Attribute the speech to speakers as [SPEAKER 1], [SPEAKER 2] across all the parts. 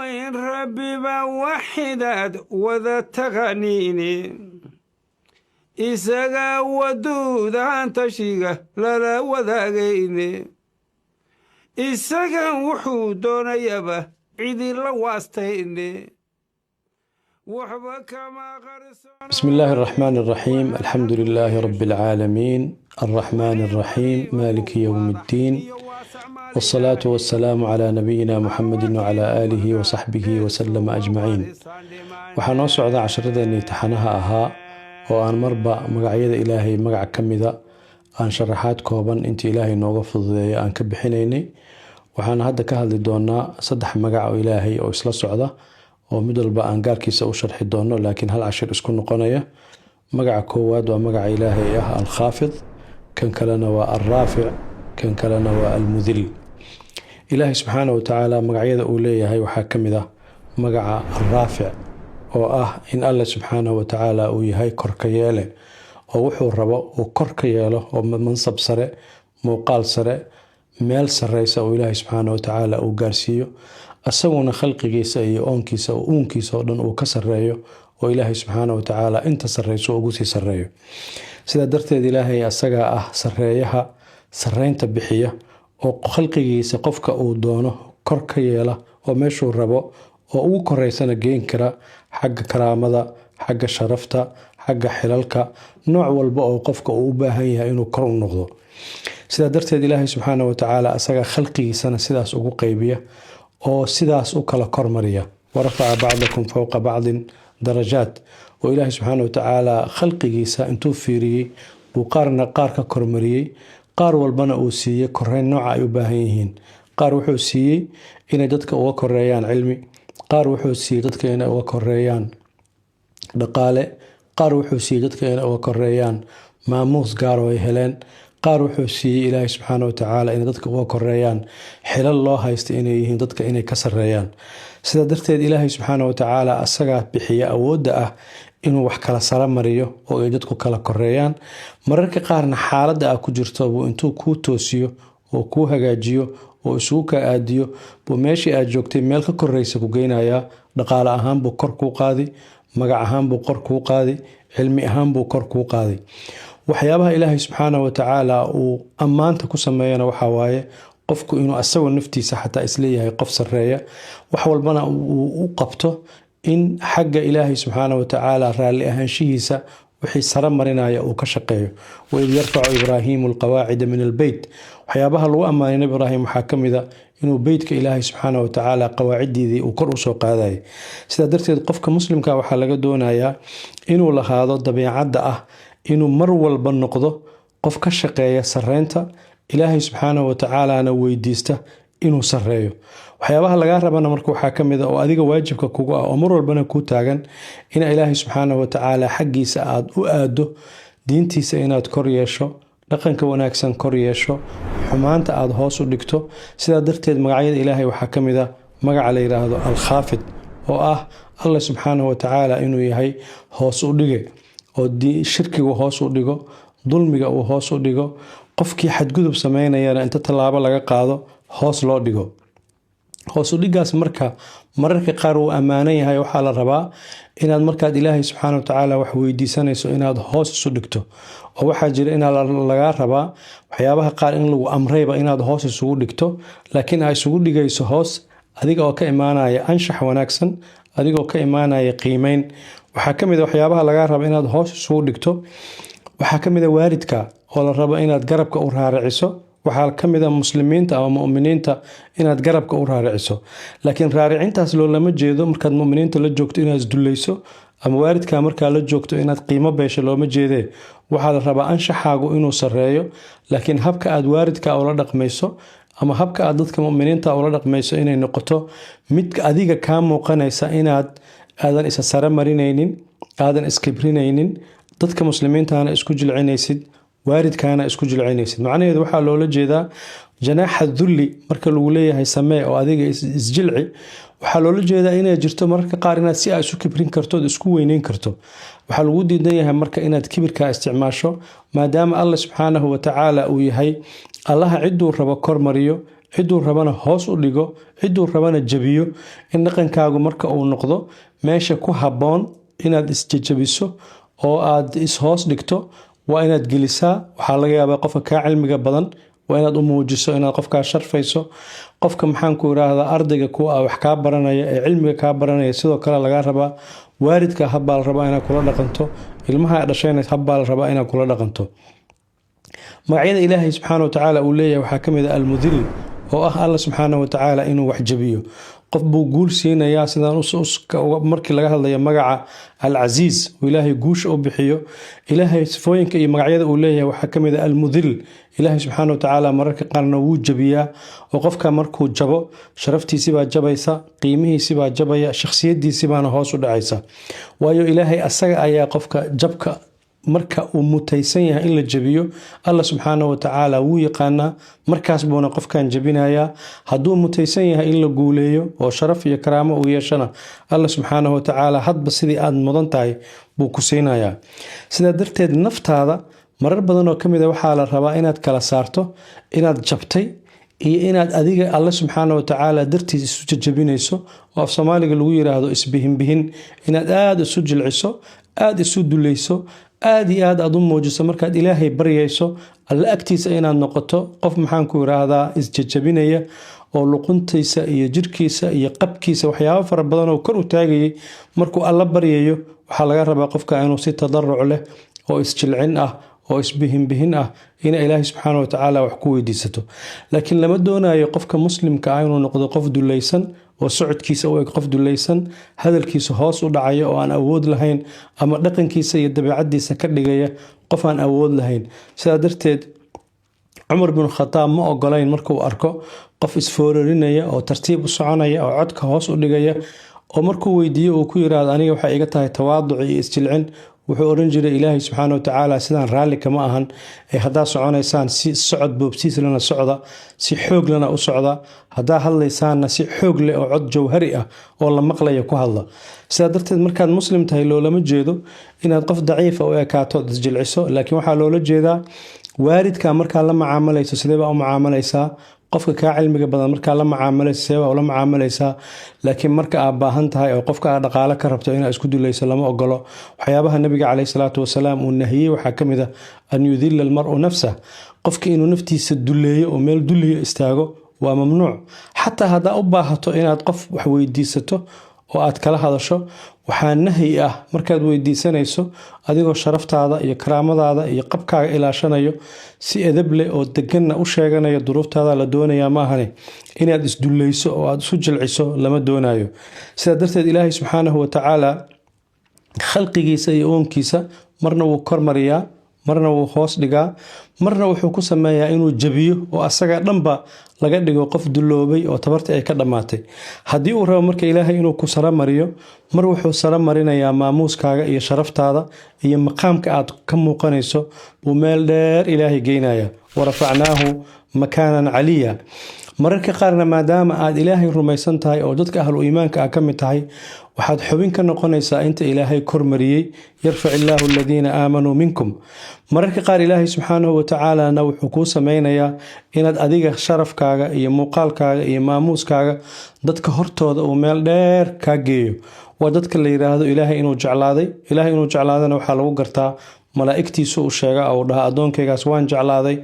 [SPEAKER 1] وين ربي بوحدات وذا تغنيني إساقا ودود عن تشيقة لا وذاقيني إساقا وحودون يبا عيدي لواستيني
[SPEAKER 2] بسم الله الرحمن الرحيم. الحمد لله رب العالمين الرحمن الرحيم مالك يوم الدين، والصلاة والسلام على نبينا محمد وعلى آله وصحبه وسلم أجمعين. وحنو سعودة عشردني تحنها أها وأن مربع مقعيد إلهي مقع كمذا أن شرحات كوبان انت إلهي نوغفض أن كبحينيني. وحان هذا كهل دونا صدح مقع إلهي أو إسلا سعودة ومدلبا aan gaarkiisa u sharxi doono, laakiin hal cashir isku noqonaya. magaca koowaad waa magaca ilaahay ah al-Khaafid, kan kalena waa al-Raafic, kan kalena waa al-Mudil. ilaahay subxaanahu wa tacaala magacyada uu leeyahay waxaa ka mid ah magaca al-Raafic oo ah in alle subxaanahu wa tacaala uu yahay korka yeele oo wuxuu rabo uu korka yeelo oo mansab sare, muuqaal sare, meel sareysa oo ilaahay subxaanahu wa tacaala uu gaarsiiyo asaguna khalqigiisa iyo oonkiisa oo uunkiisa oo dhan uu ka sareeyo oo ilaahay subxaanahu wa tacaala inta sareyso ugu sii sareeyo. sida darteed ilaahay asaga ah sareeyaha sareynta bixiya oo khalqigiisa qofka uu doono kor ka yeela oo meeshuu rabo oo ugu koreysana geen kara xagga karaamada, xagga sharafta, xagga xilalka, nooc walba oo qofka uu u baahan yahay inuu kor u noqdo. sida darteed ilaahay subxaanahu wa tacaala asaga khalqigiisana sidaas ugu qaybiya oo sidaas u kala kormariya. warafaca bacdakum fawqa bacdin darajaat, oo ilaahay subxaanahu wa tacaala khalqigiisa intuu fiiriyey buu qaarna qaar ka kormariyey, qaar walbana uu siiyey koreyn nooca ay u baahan yihiin. qaar wuxuu siiyey inay dadka uga koreeyaan cilmi, qaar wuxuu siiyey dadka inay uga koreeyaan dhaqaale, qaar wuxuu siiyey dadka inay uga koreeyaan maamuus gaar oo ay heleen, qaar wuxuu siiyey ilaahay subxaanahu wa tacaala inay dadka uga koreeyaan xilal loo haysta inay yihiin dadka inay ka sareeyaan. sida darteed ilaahay subxaanahu wa tacaala asagaa bixiya awoodda ah inuu wax kala sara mariyo oo ay dadku kala koreeyaan. mararka qaarna xaaladda ah ku jirto buu intuu kuu toosiyo oo kuu hagaajiyo oo isugu ka aadiyo buu meeshii aad joogtay meel ka koreysa ku geynayaa. dhaqaale ahaan buu kor kuu qaadi, magac ahaan buu kor kuu qaadi, cilmi ahaan buu kor kuu qaadi. waxyaabaha ilaahay subxaanahu wa tacaala uu ammaanta ku sameeyana waxaa waaye qofku inuu asagoo naftiisa xataa isleeyahay qof sareeya, wax walbana uu u qabto in xagga ilaahay subxaanahu wa tacaala raalli ahaanshihiisa wixii sare marinaya uu ka shaqeeyo. waid yarfacu ibraahiimu alqawaacida min albeyt, waxyaabaha lagu ammaanay nabi ibraahim waxaa ka mid a inuu beytka ilaahay subxaanahu wa tacaala qawaacidiidii uu kor u soo qaadayay. sidaa darteed qofka muslimka waxaa laga doonayaa inuu lahaado dabeecadda ah inuu mar walba noqdo qof ka shaqeeya sareynta ilaahay subxaanahu wa tacaalana weydiista inuu sareeyo. waxyaabaha laga rabana marka waxaa ka mid ah oo adiga waajibka kugu ah oo mar walbana ku taagan in ilaahay subxaanahu wa tacaala xaggiisa aad u aado, diintiisa inaad kor yeesho, dhaqanka wanaagsan kor yeesho, xumaanta aad hoos u dhigto. sidaa darteed magacyada ilaahay waxaa ka mid ah magaca la yiraahdo al-Khaafid oo ah Allah subxaanahu wa tacaala inuu yahay hoos u dhige oo shirkigu hoos u dhigo, dulmiga uu hoos u dhigo, qofkii xadgudub sameynayana inta tallaabo laga qaado hoos loo dhigo. hoos u dhigaas marka mararka qaar uu ammaanan yahay. waxaa la rabaa inaad markaad ilaahay subxaanahu wa tacaala wax weydiisanayso inaad hoos isu dhigto, oo waxaa jira inaa lagaa rabaa waxyaabaha qaar in lagu amrayba inaad hoos isugu dhigto, laakiin aa isugu dhigayso hoos adiga oo ka imaanaya anshax wanaagsan, adigoo ka imaanaya qiimeyn. waxaa ka mid a waxyaabaha lagaa raba inaad hoos isugu dhigto, waxaa ka mid a waalidka oo la rabo inaad garabka u raariciso. waxaa ka mid a muslimiinta ama mu'miniinta inaad garabka u raariciso, laakiin raaricintaas loolama jeedo markaad mu'miniinta la joogto inaad isdulayso ama waalidka markaa la joogto inaad qiimo beesho, looma jeedee. waxaa la rabaa anshaxaagu inuu sareeyo, laakiin habka aad waalidka ula dhaqmayso ama habka aad dadka mu'miniinta ula dhaqmayso inay noqoto mid adiga kaa muuqanaysa inaad aadan isa sare marinaynin, aadan iskibrinaynin, dadka muslimiintana isku jilcinaysid, waalidkaana isku jilcinaysid. macnaheedu waxaa loola jeedaa janaaxa dhulli marka lagu leeyahay samee oo adiga isjilci, waxaa loola jeedaa inay jirto mararka qaar inaad si aad isu kibrin karto oo isku weyneyn karto. waxaa lagu diidan yahay marka inaad kibirka isticmaasho, maadaama Allah subxaanahu wa tacaala uu yahay allaha ciduu rabo kor mariyo, ciduu rabana hoos u dhigo, ciduu rabana jabiyo. In dhaqankaagu marka uu noqdo meesha ku habboon inaad isjajabiso oo aad is-hoos dhigto, waa inaad gelisaa. waxaa laga yaabaa qofka kaa cilmiga badan waa inaad u muujiso inaad qofkaa sharfayso. qofka maxaanku idhaahdaa ardayga kuwa wax kaa baranaya ee cilmiga kaa baranaya sidoo kale lagaa rabaa. waalidka habbaa la rabaa inaad kula dhaqanto, ilmaha dhashayna habbaa la rabaa inaad kula dhaqanto. magacyada ilaahay subxaana watacaala uu leeyahay waxaa ka mid ah almudil, oo ah alla subxaana watacaala inuu wax jabiyo. qof buu guul siinayaa, sidaan markii laga hadlayo magaca alcasiiz oo ilaahay guusha u bixiyo. ilaahay sifooyinka iyo magacyada uu leeyahay waxaa ka mid ah almudil. ilaahay subxaana watacaala mararka qaarna wuu jabiyaa, oo qofka markuu jabo sharaftiisibaa jabaysa, qiimihiisibaa jabaya, shakhsiyadiisibaana hoos u dhacaysa. waayo ilaahay asaga ayaa qofka jabka marka uu mutaysan yahay in la jabiyo alla subxaana watacaala wuu yaqaanaa, markaas buuna qofkan jabinayaa. hadduu mutaysan yahay in la guuleeyo oo sharaf iyo karaamo uu yeeshana alla subxaana watacaala hadba sidii aad mudan tahay buu ku siinayaa. sidaa darteed naftaada marar badan oo ka mid a waxaa la rabaa inaad kala saarto inaad jabtay iyo inaad adiga alla subxaana watacaala dartiis isu jajabinayso, oo af soomaaliga lagu yiraahdo isbihinbihin. inaad aada isu jilciso, aada isu dulayso, aad iyo aad u muujiso markaad ilaahay baryayso. alla agtiisa inaad noqoto qof maxaanku idhaahdaa isjajabinaya, oo luquntiisa iyo jirkiisa iyo qabkiisa waxyaabo fara badan oo kor u taagayay markuu alla baryayo. waxaa laga rabaa qofka inuu si tadaruc leh oo isjilcin ah oo isbihinbihin ah ina ilaahay subxaana watacaala wax ku weydiisato. laakiin lama doonayo qofka muslimka ah inuu noqdo qof dulaysan oo socodkiisa u eg qof dulaysan, hadalkiisa hoos u dhacaya oo aan awood lahayn, ama dhaqankiisa iyo dabeecadiisa ka dhigaya qof aan awood lahayn. sidaa darteed cumar bin khataab ma ogolayn markuu arko qof isfoorarinaya oo tartiib u soconaya oo codka hoos u dhigaya, oo markuu weydiiyo uu ku yiraahdo aniga waxay iga tahay tawaaduc iyo isjilcin, wuxuu oran jiray ilaahay subxaana watacaala sidaan raalli kama ahan ee haddaa soconaysaan si socod boobsiis lana socda, si xoog lana u socda. haddaa hadlaysaanna si xoog leh oo cod jawhari ah oo la maqlaya ku hadla. sidaa darteed markaad muslim tahay loolama jeedo inaad qof daciifa u ekaato isjilciso, laakiin waxaa loola jeedaa waalidka markaa la macaamalayso sidee baa u macaamalaysaa, qofka kaa cilmiga badan markaa la macaamalaysa see baa ula macaamalaysaa. laakiin marka aad baahan tahay oo qofka aad dhaqaale ka rabto inaad isku dulayso lama ogolo. waxyaabaha nabiga caleyhi salaatu wasalaam uu nahiyey waxaa ka mid ah an yudila almaru nafsah, qofka inuu naftiisa duleeyo oo meel duliyo istaago waa mamnuuc. xataa haddaa u baahato inaad qof wax weydiisato oo aad kala hadasho, waxaa nahyi ah markaad weydiisanayso adigoo sharaftaada iyo karaamadaada iyo qabkaaga ilaashanayo, si edab leh oo deganna u sheeganayo duruuftaada la doonayaa maahane inaad isdulayso oo aad isu jilciso lama doonayo. sidaa darteed ilaahay subxaanahu watacaala khalqigiisa iyo oonkiisa marna wuu kormariyaa, marna wuu hoos dhigaa, marna wuxuu ku sameeyaa inuu jabiyo oo asaga dhanba laga dhigo qof duloobay oo tabartii ay ka dhammaatay. haddii uu rabo marka ilaahay inuu ku sara mariyo, mar wuxuu sara marinayaa maamuuskaaga iyo sharaftaada iyo maqaamka aad ka muuqanayso buu meel dheer ilaahay geynaya. warafacnaahu makaanan caliya. mararka qaarna maadaama aad ilaahay rumaysan tahay oo dadka ahlu iimaanka ah ka mid tahay, waxaad xubin ka noqonaysaa inta ilaahay kormariyey. yarfac illaahu aladiina aamanuu minkum. mararka qaar ilaahay subxaanahu watacaalana wuxuu kuu sameynayaa inaad adiga sharafkaaga iyo muuqaalkaaga iyo maamuuskaaga dadka hortooda uu meel dheer kaa geeyo. waa dadka la yiraahdo ilaahay inuu jeclaaday. ilaahay inuu jeclaadana waxaa lagu gartaa malaa'igtiisu u sheega oo dhaha adoonkaygaas waan jeclaaday.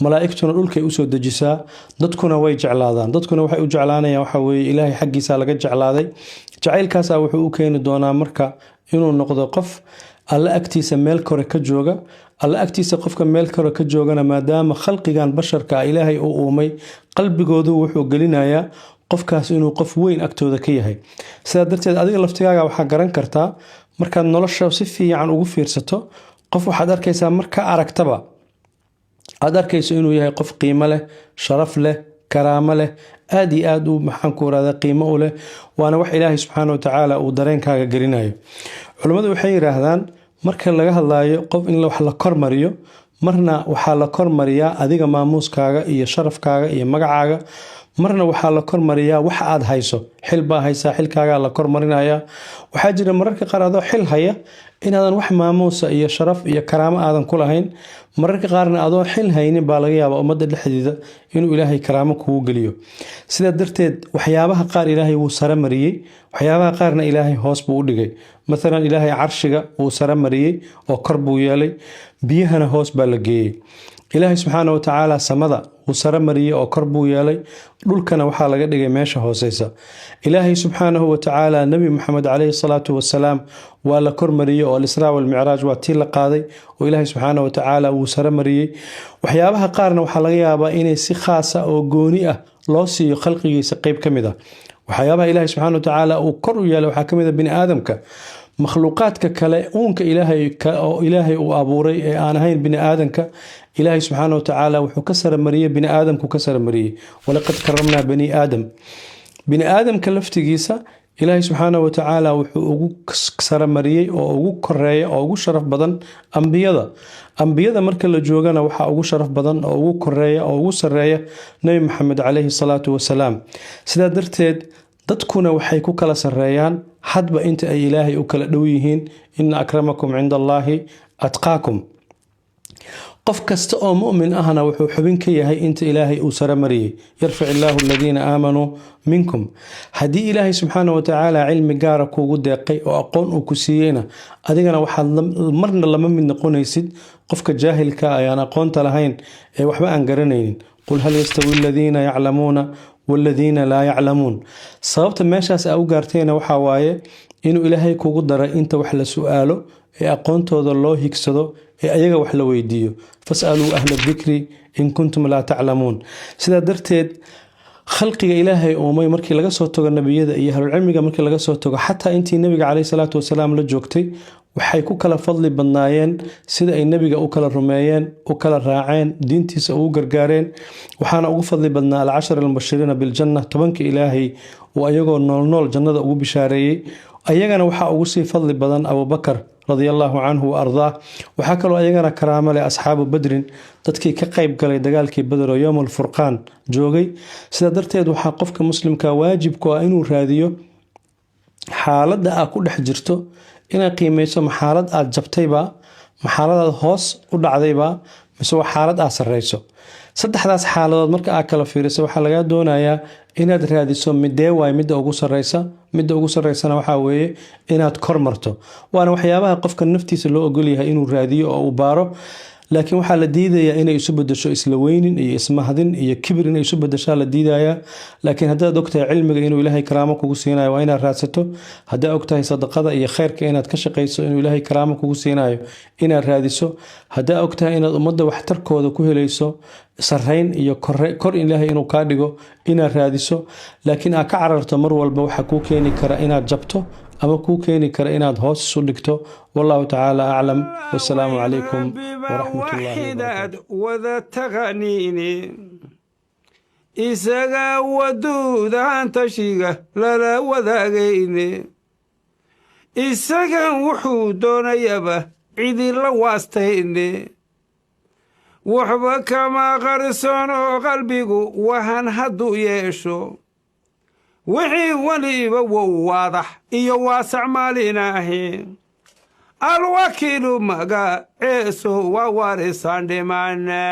[SPEAKER 2] malaa'igtuna dhulkay usoo dejisaa, dadkuna way jeclaadaan. dadkuna waxay u jeclaanayaan waxa weeye ilaahay xaggiisa laga jeclaaday. jacaylkaasaa wuxuu u keeni doonaa marka inuu noqdo qof alla agtiisa meel kore ka jooga. alla agtiisa qofka meel kore ka joogana maadaama khalqigan basharka ilaahay uu uumay, qalbigoodu wuxuu gelinayaa qofkaas inuu qof weyn agtooda ka yahay. sidaa darteed adiga laftigaaga waxaa garan kartaa markaad nolosha si fiican ugu fiirsato, qof waxaad arkaysaa marka aragtaba aad arkayso inuu yahay qof qiimo leh, sharaf leh, karaamo leh, aad iyo aad u maxaanku irahdaa qiimo u leh. waana wax ilaahay subxaana watacaala uu dareenkaaga gelinayo. culimmadu waxay yiraahdaan marka laga hadlayo qof in wax la kormariyo, marna waxaa la kormariyaa adiga maamuuskaaga iyo sharafkaaga iyo magacaaga, marna waxaa la kormariyaa wax aad hayso. Xil baa haysaa, xilkaagaa la kormarinayaa. waxaa jira mararka qaar adoo xil haya inaadan wax maamuusa iyo sharaf iyo karaamo aadan ku lahayn. mararka qaarna adoo xil haynin baa laga yaabaa ummadda dhexdeeda inuu ilaahay karaamo kugu geliyo. sidaa darteed waxyaabaha qaar ilaahay wuu sare mariyey, waxyaabaha qaarna ilaahay hoos buu u dhigay. maalan ilaahay carshiga wuu sare mariyey oo kor buu yeelay, biyahana hoos baa la geeyey. ilaahay subxaana wa tacaala samada wuu sare mariyey oo kor buu yeelay, dhulkana waxaa laga dhigay meesha hooseysa. ilaahay subxaanahu wa tacaala nabi maxamed calayhi salaatu wasalaam waa la kormariyey oo alisraa walmicraaj waa tii la qaaday oo ilaahay subxaana wa tacaala wuu sare mariyey. waxyaabaha qaarna waxaa laga yaabaa inay si khaasa oo gooni ah loo siiyo khalqigiisa qeyb ka mid ah. waxyaabaha ilaahay subxaana wa tacaala uu kor u yeelay waxaa ka mid ah bini aadamka. makhluuqaadka kale uunka ilaahay uu abuuray ee aan ahayn bini aadamka, ilaahay subxaana wa tacaala wuxuu ka sare mariyey bini aadamku ka sare mariyey. walaqad karamnaa bani aadam. bini aadamka laftigiisa ilaahay subxaana wa tacaala wuxuu ugu sare mariyey oo ugu koreeya oo ugu sharaf badan ambiyada marka la joogana waxaa ugu sharaf badan oo ugu koreeya oo ugu sareeya nabi maxamed calayhi salaatu wasalaam. sidaa darteed dadkuna waxay ku kala sareeyaan hadba inta ay ilaahay u kala dhow yihiin. ina akramakum cinda allaahi atqaakum. qof kasta oo mu'min ahna wuxuu xubin ka yahay inta ilaahay uu sare mariyey. yarfac illaahu aladiina aamanuu minkum. haddii ilaahay subxaana wa tacaala cilmi gaara kuugu deeqay oo aqoon uu ku siiyeyna adigana waxaad marna lama mid noqonaysid qofka jaahilka ayaan aqoonta lahayn ee waxba aan garanaynin. qul hal yastawi aladiina yaclamuuna waladiina laa yaclamuun. sababta meeshaas aa u gaartayna waxaa waaye inuu ilaahay kugu daray inta wax la su'aalo ee aqoontooda loo higsado ee ayaga wax la weydiiyo. fas'aluu ahla dikri in kuntum laa taclamuun. sidaa darteed khalqiga ilaahay uumay markii laga soo tago nebiyada iyo ahlulcilmiga markii laga soo tago xataa intii nebiga calayhi salaatu wasalaam la joogtay waxay ku kala fadli badnaayeen sida ay nebiga u kala rumeeyeen, u kala raaceen, diintiisa ugu gargaareen. waxaana ugu fadli badnaa alcashar almubashiriina biljanna, 10 ilaahay oo ayagoo noolnool jannada ugu bishaareeyey. ayagana waxaa ugu sii fadli badan abubakar radiallahu canhu wa ardaah. waxaa kaloo ayagana karaamo leh asxaabu badrin, dadkii ka qayb galay dagaalkii badr oo yowm alfurqaan joogay. sidaa darteed waxaa qofka muslimka waajibku ah inuu raadiyo xaaladda aad ku dhex jirto, inaad qiimeyso maxaalad aad jabtayba, maxaaladaad hoos u dhacdayba, mise waa xaalad aad sarreyso. saddexdaas xaaladood marka aad kala fiiriso waxaa lagaa doonayaa inaad raadiso midee waay midda ugu sarreysa. midda ugu sarreysana waxaa weeye inaad kor marto. waana waxyaabaha qofka naftiisa loo ogolyahay inuu raadiyo oo uu baaro. laakiin waxaa la diidayaa inay isu bedesho isla weynin iyo ismahadin iyo kibir inay isu bedeshaa la diidayaa. laakiin haddaad ogtahay cilmiga inuu ilaahay karaamo kugu siinayo waa inaad raadsato. haddaad ogtahay sadaqada iyo khayrka inaad ka shaqayso inuu ilaahay karaamo kugu siinayo inaad raadiso. haddaad ogtahay inaad ummadda waxtarkooda ku helayso sarreyn iyo kor ilaahay inuu kaa dhigo inaad raadiso. laakiin aad ka cararto mar walba waxaa kuu keeni kara inaad jabto ama kuu keeni kara inaad hoos isu dhigto. wallahu tacaala aclam. wasalaamu calaykum waraxmatullaahi wabarakaatu.
[SPEAKER 1] wada taqaniini isaga waduudaan tashiga lala wadaagayne, isagan wuxuu doonayaba cidi la waastayne. waxba kama qarsono qalbigu wahan hadduu yeesho, wixii weliba wow waadax iyo waasac maalinaahi. alwakiilu magaceesu waa warisaan dhimane.